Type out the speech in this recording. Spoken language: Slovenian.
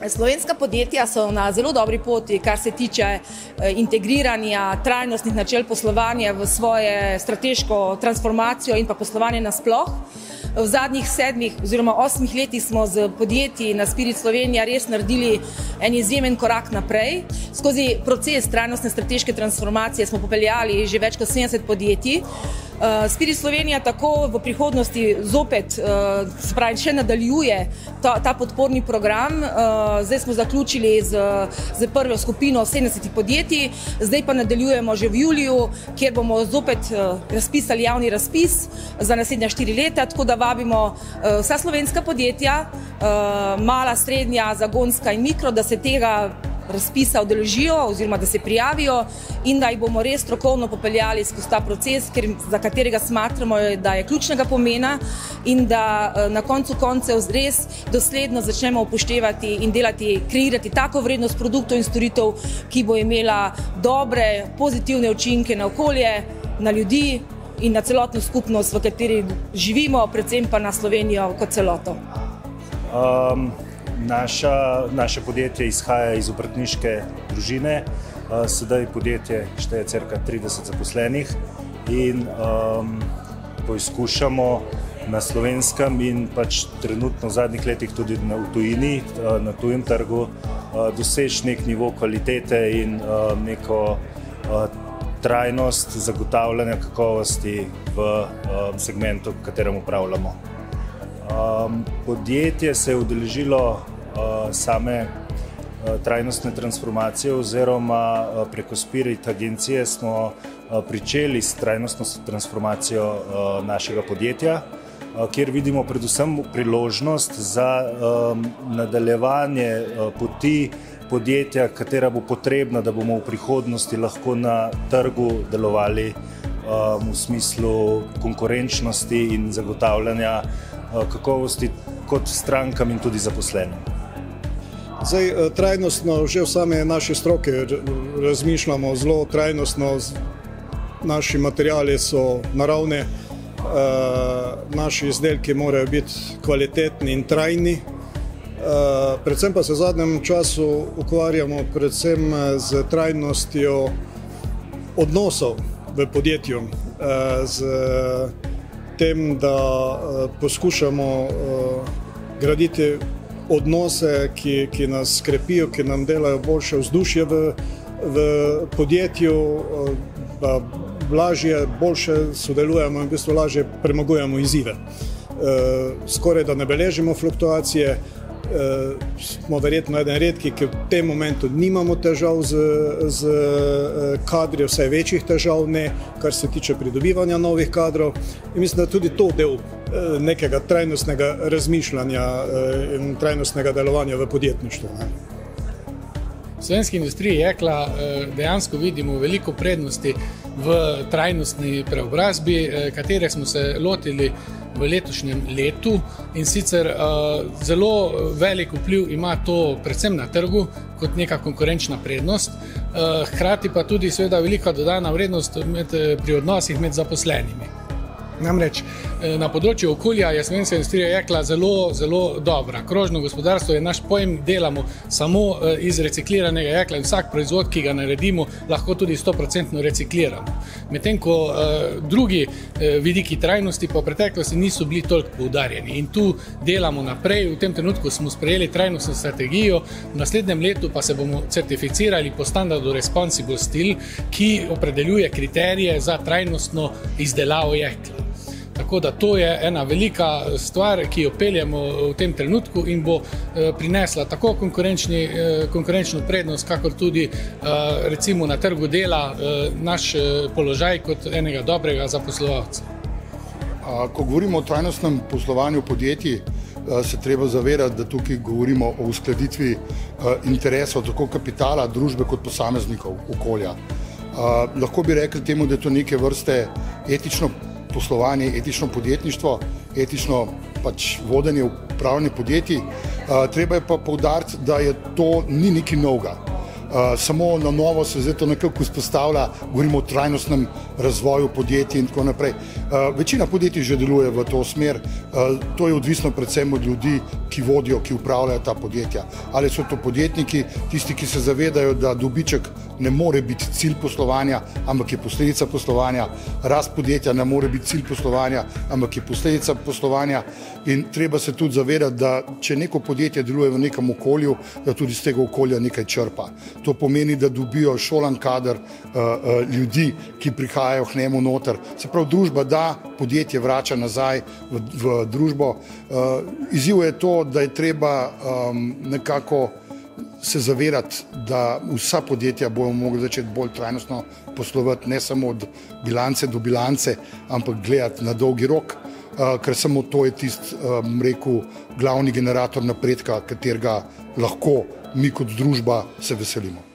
Slovenska podjetja so na zelo dobri poti, kar se tiče integriranja trajnostnih načel poslovanja v svoje strateško transformacijo in pa poslovanje nasploh. V zadnjih 7 oziroma 8 letih smo z podjetji na Spirit Slovenija res naredili en izjemen korak naprej. Skozi proces trajnostne strateške transformacije smo popeljali že več kot 70 podjetij. Spirit Slovenija tako v prihodnosti zopet še nadaljuje ta podporni program. Zdaj smo zaključili z prvo skupino 70 podjetij, zdaj pa nadaljujemo že v juliju, kjer bomo zopet razpisali javni razpis za naslednja 4 leta, tako da vabimo vsa slovenska podjetja, mala, srednja, zagonska in mikro, da se tega razpisa udeležijo oziroma da se prijavijo in da jih bomo res strokovno popeljali skozi ta proces, za katerega smatramo, da je ključnega pomena in da na koncu koncev res dosledno začnemo upoštevati in kreirati tako vrednost produktov in storitev, ki bo imela dobre, pozitivne učinke na okolje, na ljudi in na celotno skupnost, v kateri živimo, predvsem pa na Slovenijo kot celoto. Naše podjetje izhaja iz obrtniške družine, sedaj podjetje šteje cirka 30 zaposlenih in poizkušamo na slovenskem in pač trenutno v zadnjih letih tudi v tujini, na tujem trgu, doseči nek nivo kvalitete in neko trajnost zagotavljanja kakovosti v segmentu, v katerem upravljamo. Podjetje se je udeležilo same trajnostne transformacije oziroma preko Spirit agencije smo pričeli s trajnostno transformacijo našega podjetja, kjer vidimo predvsem priložnost za nadaljevanje poti podjetja, katera bo potrebna, da bomo v prihodnosti lahko na trgu delovali v smislu konkurenčnosti in zagotavljanja kakovosti kot strankam in tudi zaposlenim. Zdaj, trajnostno, že v same naše stroke razmišljamo zelo trajnostno, naši materiali so naravni, naši izdelki morajo biti kvalitetni in trajni. Predvsem pa se v zadnjem času ukvarjamo predvsem z trajnostjo odnosov v podjetju, z tem, da poskušamo graditi odnose, ki nas krepijo, ki nam delajo boljše vzdušje v podjetju, da lažje, boljše sodelujemo in v bistvu lažje premagujemo izzive. Skoraj da ne beležimo fluktuacije, smo verjetno eden redki, ki v tem momentu nimamo težav z kadri, vsaj večjih težav ne, kar se tiče pridobivanja novih kadrov. In mislim, da tudi to del nekega trajnostnega razmišljanja in trajnostnega delovanja v podjetništvu. V slovenski industriji jekla dejansko vidimo veliko prednosti v trajnostni preobrazbi, katere smo se lotili v letošnjem letu in sicer zelo velik vpliv ima to predvsem na trgu kot neka konkurenčna prednost, hkrati pa tudi seveda velika dodana vrednost pri odnosih med zaposlenimi. Namreč na področju okolja je slovenska industrija jekla zelo dobra. Krožno gospodarstvo je naš pojem, delamo samo iz recikliranega jekla in vsak proizvod, ki ga naredimo, lahko tudi 100% recikliramo. Medtem ko drugi vidiki trajnosti pa v preteklosti niso bili toliko poudarjeni. In tu delamo naprej, v tem trenutku smo sprejeli trajnostno strategijo, v naslednjem letu pa se bomo certificirali po standardu Responsible Steel, ki opredeljuje kriterije za trajnostno izdelavo jekla. Tako da to je ena velika stvar, ki jo peljemo v tem trenutku in bo prinesla tako konkurenčno prednost, kakor tudi recimo na trgu dela naš položaj kot enega dobrega zaposlovalca. Ko govorimo o trajnostnem poslovanju podjetij, se treba zavedati, da tukaj govorimo o uskladitvi interesov tako kapitala, družbe kot posameznikov, okolja. Lahko bi rekli temu, da je to neke vrste etično poslovanje, etično podjetništvo, etično vodenje, upravljanje podjetij. Treba je pa poudariti, da je to ni nekaj novega. Samo na novo se zdaj to nekako vzpostavlja, govorimo o trajnostnem razvoju podjetij in tako naprej. Večina podjetij že deluje v to smer, to je odvisno predvsem od ljudi, ki vodijo, ki upravljajo ta podjetja. Ali so to podjetniki, tisti, ki se zavedajo, da dobiček ne more biti cilj poslovanja, ampak je posledica poslovanja, rast podjetja ne more biti cilj poslovanja, ampak je posledica poslovanja, in treba se tudi zavedati, da če neko podjetje deluje v nekem okolju, da tudi iz tega okolja nekaj črpa. To pomeni, da dobijo šolan kader ljudi, ki prihajajo k njemu noter. Se pravi, družba da, podjetje vrača nazaj v družbo. Izziv je to, da je treba nekako se zavedati, da vsa podjetja bojo mogli začeti bolj trajnostno poslovati, ne samo od bilance do bilance, ampak gledati na dolgi rok, ker samo to je tisti, rekel, glavni generator napredka, katerega lahko mi kot družba se veselimo.